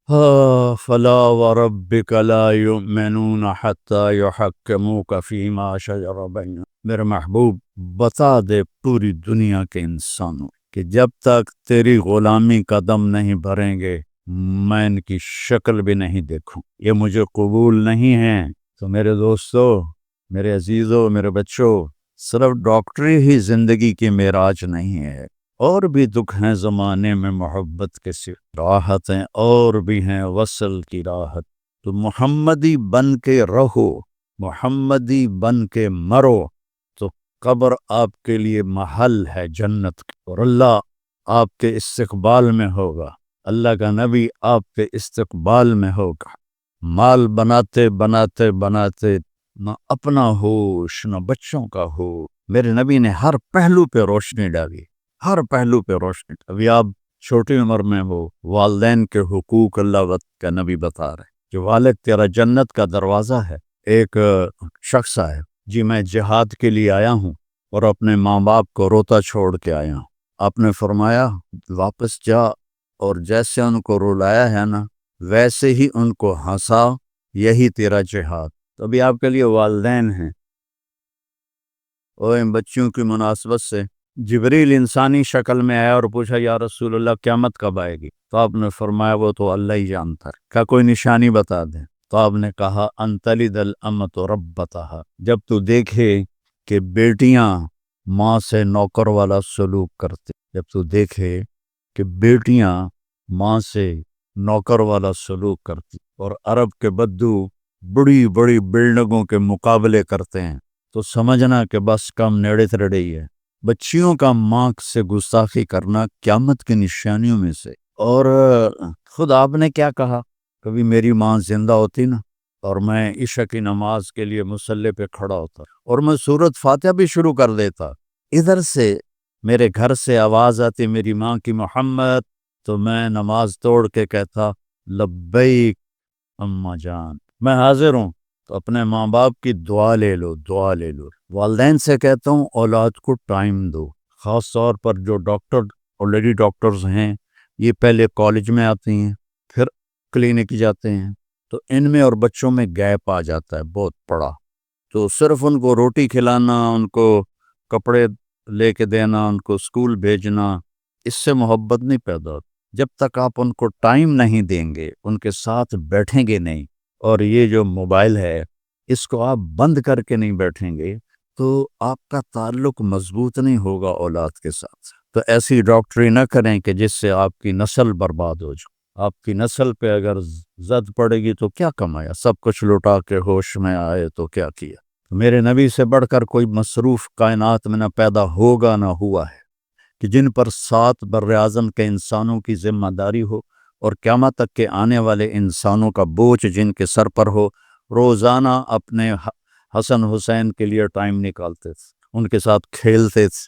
فلا وربک لا یؤمنون حتی یحکموک فیما شجر بینہم۔ میرے محبوب بتا دے پوری دنیا کے انسانوں کہ جب تک تیری غلامی کا دم نہیں بھریں گے میں ان کی شکل بھی نہیں دیکھوں، یہ مجھے قبول نہیں ہے۔ تو میرے دوستو، میرے عزیزو، میرے بچوں، صرف ڈاکٹری ہی زندگی کی معراج نہیں ہے، اور بھی دکھ ہیں زمانے میں محبت کے صرف راحتیں اور بھی ہیں وصل کی راحت۔ تو محمدی بن کے رہو، محمدی بن کے مرو، تو قبر آپ کے لیے محل ہے جنت کی، اور اللہ آپ کے استقبال میں ہوگا، اللہ کا نبی آپ کے استقبال میں ہوگا۔ مال بناتے بناتے بناتے نہ اپنا ہوش نہ بچوں کا ہو، میرے نبی نے ہر پہلو پہ روشنی ڈالی، ہر پہلو پہ روشنی۔ ابھی آپ چھوٹی عمر میں ہو، والدین کے حقوق اللہ کا نبی بتا رہے، جو والد تیرا جنت کا دروازہ ہے۔ ایک شخص آئے، جی میں جہاد کے لیے آیا ہوں اور اپنے ماں باپ کو روتا چھوڑ کے آیا ہوں۔ آپ نے فرمایا واپس جا اور جیسے ان کو رلایا ہے نا ویسے ہی ان کو ہنسا، یہی تیرا جہاد۔ تو ابھی آپ کے لیے والدین ہیں، اور ان بچوں کی مناسبت سے جبریل انسانی شکل میں آیا اور پوچھا یا رسول اللہ قیامت کب آئے گی؟ تو آپ نے فرمایا وہ تو اللہ ہی جانتا ہے، کیا کوئی نشانی بتا دیں؟ تو آپ نے کہا ان تلد الامۃ ربتہا، جب تو دیکھے کہ بیٹیاں ماں سے نوکر والا سلوک کرتے، جب تو دیکھے کہ بیٹیاں ماں سے نوکر والا سلوک کرتی، اور عرب کے بدو بڑی بڑی بلڈنگوں کے مقابلے کرتے ہیں، تو سمجھنا کہ بس کم نیڑے تھڑے ہی ہے۔ بچیوں کا ماں سے گستاخی کرنا قیامت کی نشانیوں میں سے۔ اور خود آپ نے کیا کہا، کبھی میری ماں زندہ ہوتی نا اور میں عشاء کی نماز کے لیے مصلی پہ کھڑا ہوتا اور میں سورۃ فاتحہ بھی شروع کر دیتا، ادھر سے میرے گھر سے آواز آتی میری ماں کی محمد، تو میں نماز توڑ کے کہتا لبیک اماں جان، میں حاضر ہوں۔ تو اپنے ماں باپ کی دعا لے لو، دعا لے لو۔ والدین سے کہتا ہوں اولاد کو ٹائم دو، خاص طور پر جو ڈاکٹر آلریڈی ڈاکٹرز ہیں، یہ پہلے کالج میں آتی ہیں پھر کلینک جاتے ہیں، تو ان میں اور بچوں میں گیپ آ جاتا ہے بہت بڑا۔ تو صرف ان کو روٹی کھلانا، ان کو کپڑے لے کے دینا، ان کو اسکول بھیجنا، اس سے محبت نہیں پیدا ہوتی جب تک آپ ان کو ٹائم نہیں دیں گے، ان کے ساتھ بیٹھیں گے نہیں۔ اور یہ جو موبائل ہے اس کو آپ بند کر کے نہیں بیٹھیں گے تو آپ کا تعلق مضبوط نہیں ہوگا اولاد کے ساتھ۔ تو ایسی ڈاکٹری نہ کریں کہ جس سے آپ کی نسل برباد ہو جائے۔ آپ کی نسل پہ اگر زد پڑے گی تو کیا کمایا، سب کچھ لٹا کے ہوش میں آئے تو کیا کیا۔ میرے نبی سے بڑھ کر کوئی مصروف کائنات میں نہ پیدا ہوگا نہ ہوا ہے کہ جن پر 7 براعظم کے انسانوں کی ذمہ داری ہو اور قیامت تک کے آنے والے انسانوں کا بوجھ جن کے سر پر ہو، روزانہ اپنے حسن حسین کے لیے ٹائم نکالتے تھے، ان کے ساتھ کھیلتے تھے،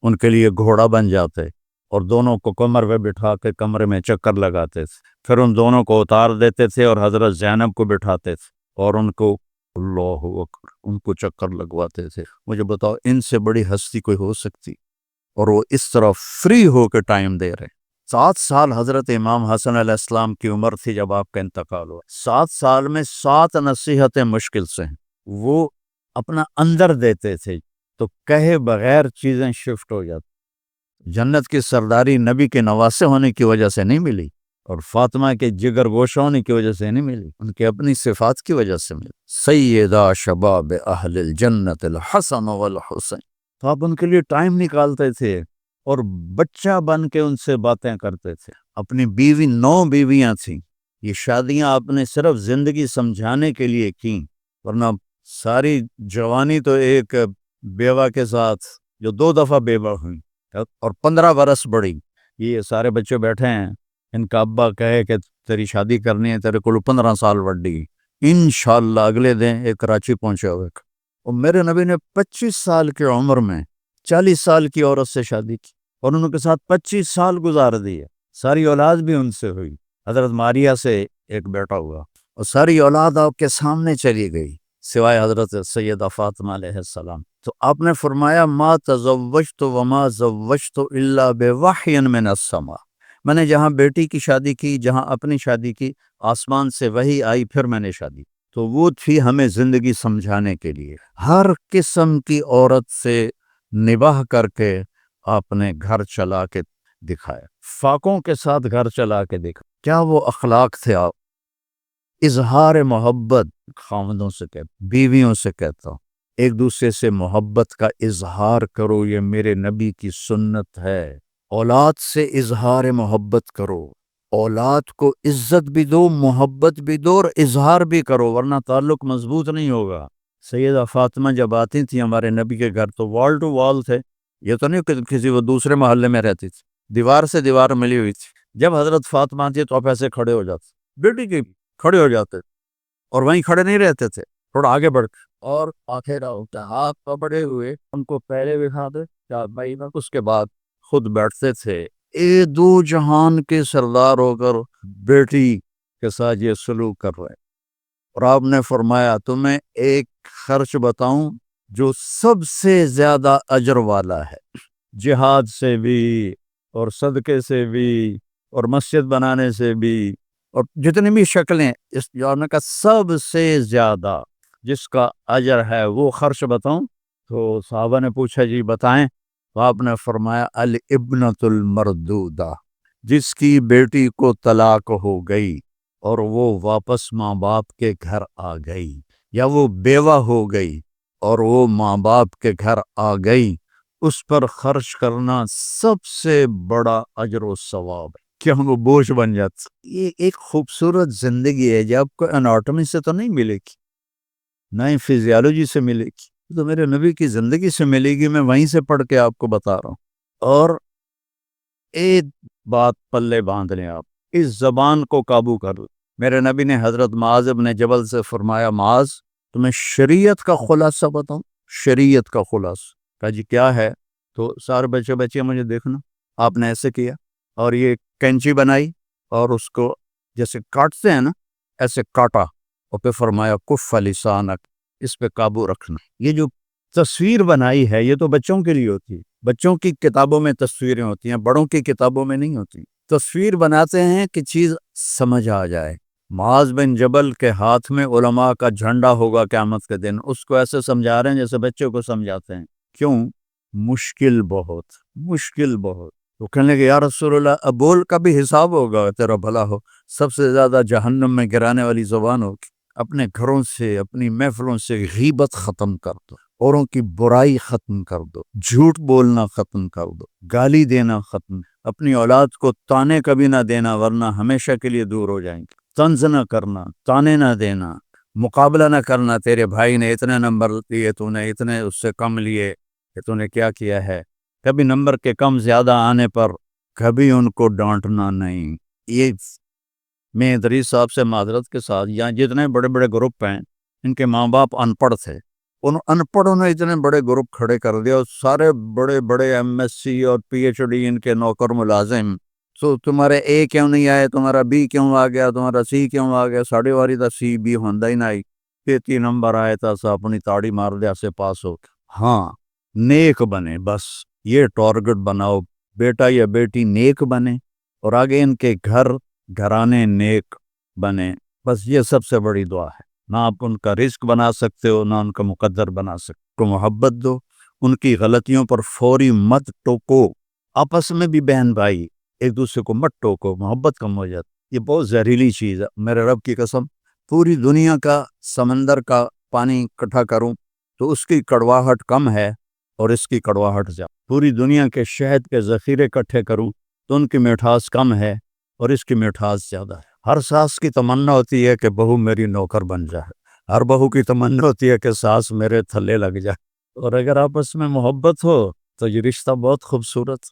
ان کے لیے گھوڑا بن جاتے اور دونوں کو کمر پہ بٹھا کے کمرے میں چکر لگاتے تھے، پھر ان دونوں کو اتار دیتے تھے اور حضرت زینب کو بٹھاتے تھے اور ان کو اللہ اکبر ان کو چکر لگواتے تھے۔ مجھے بتاؤ ان سے بڑی ہستی کوئی ہو سکتی؟ اور وہ اس طرح فری ہو کے ٹائم دے رہے۔ 7 سال حضرت امام حسن علیہ السلام کی عمر تھی جب آپ کا انتقال ہوا۔ 7 سال میں 7 نصیحتیں مشکل سے ہیں، وہ اپنا اندر دیتے تھے تو کہے بغیر چیزیں شفٹ ہو جاتی۔ جنت کی سرداری نبی کے نواسے ہونے کی وجہ سے نہیں ملی، اور فاطمہ کے جگر گوشہ ہونے کی وجہ سے نہیں ملی، ان کے اپنی صفات کی وجہ سے ملی۔ سیدہ شباب اہل الجنت الحسن والحسین، تو آپ ان کے لیے ٹائم نکالتے تھے اور بچہ بن کے ان سے باتیں کرتے تھے۔ اپنی بیوی 9 بیویاں تھیں، یہ شادیاں آپ نے صرف زندگی سمجھانے کے لیے کیں، ورنہ ساری جوانی تو ایک بیوہ کے ساتھ جو 2 دفعہ بیوہ ہوئی اور 15 برس بڑی۔ یہ سارے بچے بیٹھے ہیں، ان کا ابا کہے کہ تیری شادی کرنی ہے، تیرے کو 15 سال وڈی، انشاءاللہ اگلے دن ایک کراچی پہنچے ہوئے۔ اور میرے نبی نے 25 سال کی عمر میں 40 سال کی عورت سے شادی کی اور ان کے ساتھ 25 سال گزار دیے، ساری اولاد بھی ان سے ہوئی۔ حضرت ماریہ سے ایک بیٹا ہوا اور ساری اولاد آپ کے سامنے چلی گئی سوائے حضرت سیدہ فاطمہ علیہ السلام۔ تو آپ نے فرمایا ما تزوجت وما زوجت الا بوحی من السماء، میں نے جہاں بیٹی کی شادی کی، جہاں اپنی شادی کی، آسمان سے وحی آئی، پھر میں نے شادی، تو وہ تھی ہمیں زندگی سمجھانے کے لیے۔ ہر قسم کی عورت سے نباہ کر کے آپ نے گھر چلا کے دکھایا، فاقوں کے ساتھ گھر چلا کے دکھا۔ کیا وہ اخلاق تھے آپ! اظہار محبت خاوندوں سے کہتا، بیویوں سے کہتا ہوں، ایک دوسرے سے محبت کا اظہار کرو، یہ میرے نبی کی سنت ہے۔ اولاد سے اظہار محبت کرو، اولاد کو عزت بھی دو، محبت بھی دو، اور اظہار بھی کرو، ورنہ تعلق مضبوط نہیں ہوگا۔ سیدہ فاطمہ جب آتی تھی ہمارے نبی کے گھر تو وال ٹو وال تھے، یہ تو نہیں کہ کسی وہ دوسرے محلے میں رہتی تھی، دیوار سے دیوار ملی ہوئی تھی۔ جب حضرت فاطمہ آتی تو آپ ایسے کھڑے ہو جاتے، بیٹی کی کھڑے ہو جاتے، اور وہیں کھڑے نہیں رہتے تھے، تھوڑا آگے بڑھ کے، اور آخرا ہوتا ہاتھ پکڑے ہوئے ان کو پہلے بٹھا دے چارپائی میں، اس کے بعد خود بیٹھتے تھے۔ اے دو جہان کے سردار ہو کر بیٹی کے ساتھ یہ سلوک کر رہے ہیں۔ اور آپ نے فرمایا تمہیں ایک خرچ بتاؤں جو سب سے زیادہ اجر والا ہے، جہاد سے بھی اور صدقے سے بھی اور مسجد بنانے سے بھی، اور جتنی بھی شکلیں اس جاننے کا سب سے زیادہ جس کا اجر ہے وہ خرچ بتاؤں؟ تو صحابہ نے پوچھا جی بتائیں، تو آپ نے فرمایا الابنۃ المردودہ، جس کی بیٹی کو طلاق ہو گئی اور وہ واپس ماں باپ کے گھر آ گئی، یا وہ بیوہ ہو گئی اور وہ ماں باپ کے گھر آ گئی، اس پر خرچ کرنا سب سے بڑا اجر و ثواب ہے، کہ ہم وہ بوجھ بن جاتے۔ یہ ایک خوبصورت زندگی ہے جو آپ کو اناٹمی سے تو نہیں ملے گی، نہ ہی فزیالوجی سے ملے گی، تو میرے نبی کی زندگی سے ملے گی، میں وہیں سے پڑھ کے آپ کو بتا رہا ہوں۔ اور ایک بات پلے باندھ لیں، آپ اس زبان کو قابو کر لیں۔ میرے نبی نے حضرت معاذ بن جبل سے فرمایا معاذ تمہیں شریعت کا خلاصہ بتاؤں؟ شریعت کا خلاصہ؟ کہا جی کیا ہے؟ تو سارے بچے بچے مجھے دیکھنا، آپ نے ایسے کیا اور یہ کینچی بنائی اور اس کو جیسے کاٹتے ہیں نا ایسے کاٹا، اور پھر فرمایا کف لسانک، اس پہ قابو رکھنا۔ یہ جو تصویر بنائی ہے یہ تو بچوں کے لیے ہوتی ہے، بچوں کی کتابوں میں تصویریں ہوتی ہیں، بڑوں کی کتابوں میں نہیں ہوتی۔ تصویر بناتے ہیں کہ چیز سمجھ آ جائے۔ معاذ بن جبل کے ہاتھ میں علماء کا جھنڈا ہوگا قیامت کے دن، اس کو ایسے سمجھا رہے ہیں جیسے بچوں کو سمجھاتے ہیں۔ کیوں؟ مشکل بہت، مشکل بہت۔ تو کہنے لگے یا رسول اللہ اب بول کا بھی حساب ہوگا، تیرا بھلا ہو، سب سے زیادہ جہنم میں گرانے والی زبان ہوگی۔ اپنے گھروں سے اپنی محفلوں سے غیبت ختم کر دو، اوروں کی برائی ختم کر دو، جھوٹ بولنا ختم کر دو، گالی دینا ختم، اپنی اولاد کو تانے کبھی نہ دینا ورنہ ہمیشہ کے لیے دور ہو جائیں گے، طنز نہ کرنا، تانے نہ دینا، مقابلہ نہ کرنا، تیرے بھائی نے اتنے نمبر لیے تو نے اتنے اس سے کم لیے کہ تو نے کیا کیا ہے، کبھی نمبر کے کم زیادہ آنے پر کبھی ان کو ڈانٹنا نہیں۔ یہ میں ادریس صاحب سے معذرت کے ساتھ، یہاں جتنے بڑے بڑے گروپ ہیں ان کے ماں باپ ان پڑھ تھے، ان ان پڑھوں نے اتنے بڑے گروپ کھڑے کر دیا، اور سارے بڑے بڑے ایم ایس سی اور پی ایچ ڈی ان کے نوکر ملازم، تو تمہارے اے کیوں نہیں آئے، تمہارا بی کیوں آ گیا، تمہارا سی کیوں آ گیا، ساڑھے واری دا سی بی ہوندہ ہی نہ آئی، 33 نمبر آئے تھا سا اپنی تاڑی مار دیا سے پاس ہو۔ ہاں نیک بنے، بس یہ ٹارگٹ بناؤ، بیٹا یا بیٹی نیک بنے، اور آگے ان کے گھر گھرانے نیک بنے، بس یہ سب سے بڑی دعا ہے۔ نہ آپ ان کا رزق بنا سکتے ہو، نہ ان کا مقدر بنا سکتے ہو۔ کو محبت دو، ان کی غلطیوں پر فوری مت ٹوکو، آپس میں بھی بہن بھائی ایک دوسرے کو مت ٹوکو، محبت کم ہو جاتی۔ یہ بہت زہریلی چیز ہے، میرے رب کی قسم، پوری دنیا کا سمندر کا پانی اکٹھا کروں تو اس کی کڑواہٹ کم ہے اور اس کی کڑواہٹ زیادہ، پوری دنیا کے شہد کے ذخیرے اکٹھے کروں تو ان کی مٹھاس کم ہے اور اس کی مٹھاس زیادہ ہے۔ ہر ساس کی تمنا ہوتی ہے کہ بہو میری نوکر بن جائے، ہر بہو کی تمنا ہوتی ہے کہ ساس میرے تھلے لگ جائے، اور اگر آپس میں محبت ہو تو یہ رشتہ بہت خوبصورت۔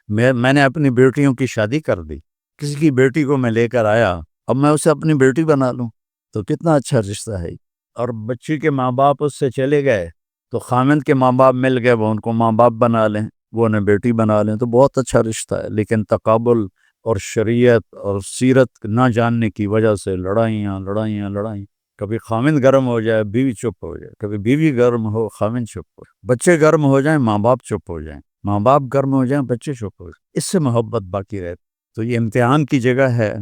میں نے اپنی بیٹیوں کی شادی کر دی، کسی کی بیٹی کو میں لے کر آیا، اب میں اسے اپنی بیٹی بنا لوں تو کتنا اچھا رشتہ ہے۔ اور بچی کے ماں باپ اس سے چلے گئے تو خامند کے ماں باپ مل گئے، وہ ان کو ماں باپ بنا لیں، وہ انہیں بیٹی بنا لیں، تو بہت اچھا رشتہ ہے۔ لیکن تقابل اور شریعت اور سیرت نہ جاننے کی وجہ سے لڑائیاں لڑائیاں لڑائیاں، کبھی خامند گرم ہو جائے بیوی چپ ہو جائے، کبھی بیوی گرم ہو خامند چپ ہو جائے، بچے گرم ہو جائیں ماں باپ چپ ہو جائیں، ماں باپ گرم ہو جائیں بچے چپ ہو جائیں، اس سے محبت باقی رہتی۔ تو یہ امتحان کی جگہ ہے،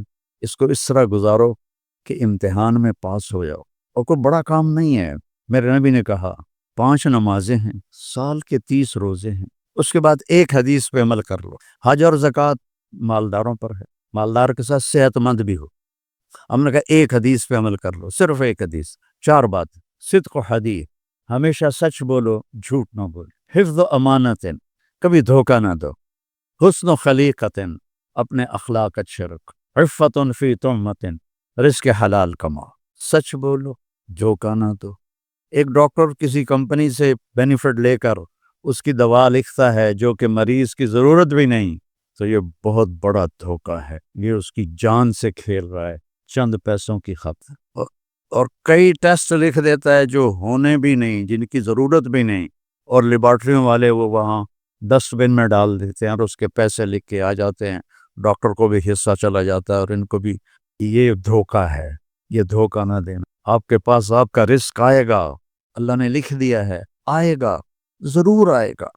اس کو اس طرح گزارو کہ امتحان میں پاس ہو جاؤ، اور کوئی بڑا کام نہیں ہے۔ میرے نبی نے کہا 5 نمازیں ہیں، سال کے 30 روزے ہیں، اس کے بعد ایک حدیث پہ عمل کر لو۔ حج اور زکوٰۃ مالداروں پر ہے، مالدار کے ساتھ صحت مند بھی ہو۔ ہم نے کہا ایک حدیث پہ عمل کر لو، صرف ایک حدیث، 4 بات: صدق و حدیث، ہمیشہ سچ بولو، جھوٹ نہ بولو، حفظ و امانت، کبھی دھوکہ نہ دو، حسن و خلیقت، اپنے اخلاق اچھے رکھو، عفت فی تہمت، رزق حلال کماؤ، سچ بولو، دھوکہ نہ دو۔ ایک ڈاکٹر کسی کمپنی سے بینیفٹ لے کر اس کی دوا لکھتا ہے جو کہ مریض کی ضرورت بھی نہیں، تو یہ بہت بڑا دھوکہ ہے، یہ اس کی جان سے کھیل رہا ہے، چند پیسوں کی خاطر، اور کئی ٹیسٹ لکھ دیتا ہے جو ہونے بھی نہیں، جن کی ضرورت بھی نہیں، اور لیبارٹریوں والے وہ وہاں ڈسٹ بن میں ڈال دیتے ہیں اور اس کے پیسے لکھ کے آ جاتے ہیں، ڈاکٹر کو بھی حصہ چلا جاتا ہے اور ان کو بھی۔ یہ دھوکہ ہے، یہ دھوکہ نہ دینا۔ آپ کے پاس آپ کا رزق آئے گا، اللہ نے لکھ دیا ہے، آئے گا، ضرور آئے گا۔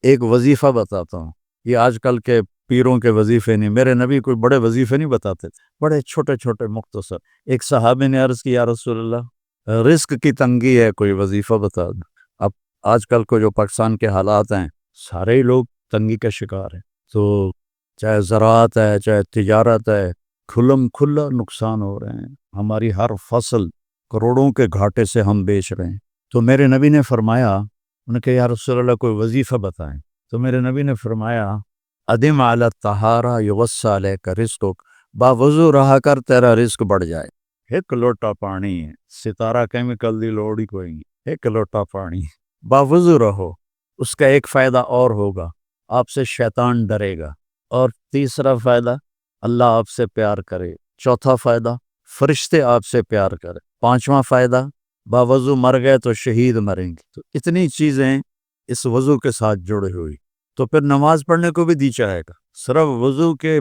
ایک وظیفہ بتاتا ہوں، یہ آج کل کے پیروں کے وظیفے نہیں، میرے نبی کوئی بڑے وظیفے نہیں بتاتے تھے، بڑے چھوٹے چھوٹے مختصر۔ ایک صحابی نے عرض کی یا رسول اللہ رزق کی تنگی ہے، کوئی وظیفہ بتا دو۔ اب آج کل کو جو پاکستان کے حالات ہیں، سارے ہی لوگ تنگی کا شکار ہیں، تو چاہے زراعت ہے چاہے تجارت ہے، کھلم کھلا نقصان ہو رہے ہیں، ہماری ہر فصل کروڑوں کے گھاٹے سے ہم بیچ رہے ہیں۔ تو میرے نبی نے فرمایا، انہوں نے کہا یا رسول اللہ کوئی وظیفہ بتائیں، تو میرے نبی نے فرمایا ادم علی الطہارہ یوسع علیک رزقک، باوضو رہا کر تیرا رزق بڑھ جائے۔ ایک لوٹا پانی ہے، ستارہ کیمیکل دی لوڑ ہی کوئی نہیں، ایک لوٹا پانی، باوضو رہو، اس کا ایک فائدہ اور ہوگا، آپ سے شیطان ڈرے گا، اور تیسرا فائدہ اللہ آپ سے پیار کرے، چوتھا فائدہ فرشتے آپ سے پیار کرے، پانچواں فائدہ باوضو مر گئے تو شہید مریں گے۔ تو اتنی چیزیں اس وضو کے ساتھ جڑی ہوئی، تو پھر نماز پڑھنے کو بھی دی چاہے گا، صرف وضو کے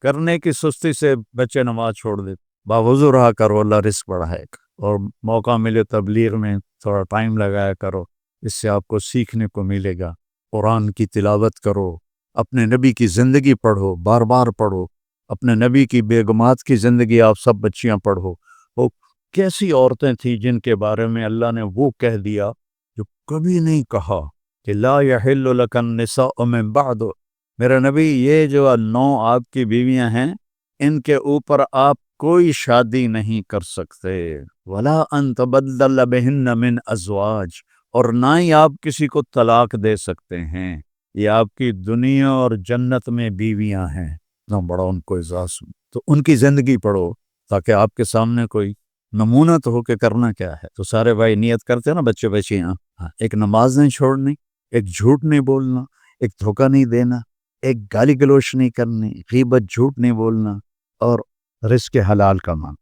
کرنے کی سستی سے بچے نماز چھوڑ دیتے، باوضو رہا کرو، اللہ رزق بڑھائے گا۔ اور موقع ملے تبلیغ میں تھوڑا ٹائم لگایا کرو، اس سے آپ کو سیکھنے کو ملے گا۔ قرآن کی تلاوت کرو، اپنے نبی کی زندگی پڑھو، بار بار پڑھو، اپنے نبی کی بیگمات کی زندگی آپ سب بچیاں پڑھو، وہ کیسی عورتیں تھیں جن کے بارے میں اللہ نے وہ کہہ دیا جو کبھی نہیں کہا کہ لا یحل لک النساء من بعد۔ میرے نبی یہ جو 9 آپ کی بیویاں ہیں، ان کے اوپر آپ کوئی شادی نہیں کر سکتے، ولا ان تبدل بہن من ازواج، اور نہ ہی آپ کسی کو طلاق دے سکتے ہیں، یہ آپ کی دنیا اور جنت میں بیویاں ہیں، نہ بڑا ان کو اعزاز۔ تو ان کی زندگی پڑھو تاکہ آپ کے سامنے کوئی نمونہ تو ہو کہ کرنا کیا ہے۔ تو سارے بھائی نیت کرتے ہیں نا بچے بچیاں، ایک نماز نہیں چھوڑنی، ایک جھوٹ نہیں بولنا، ایک دھوکہ نہیں دینا، ایک گالی گلوچ نہیں کرنی، غیبت جھوٹ نہیں بولنا، اور رزق حلال کمانا۔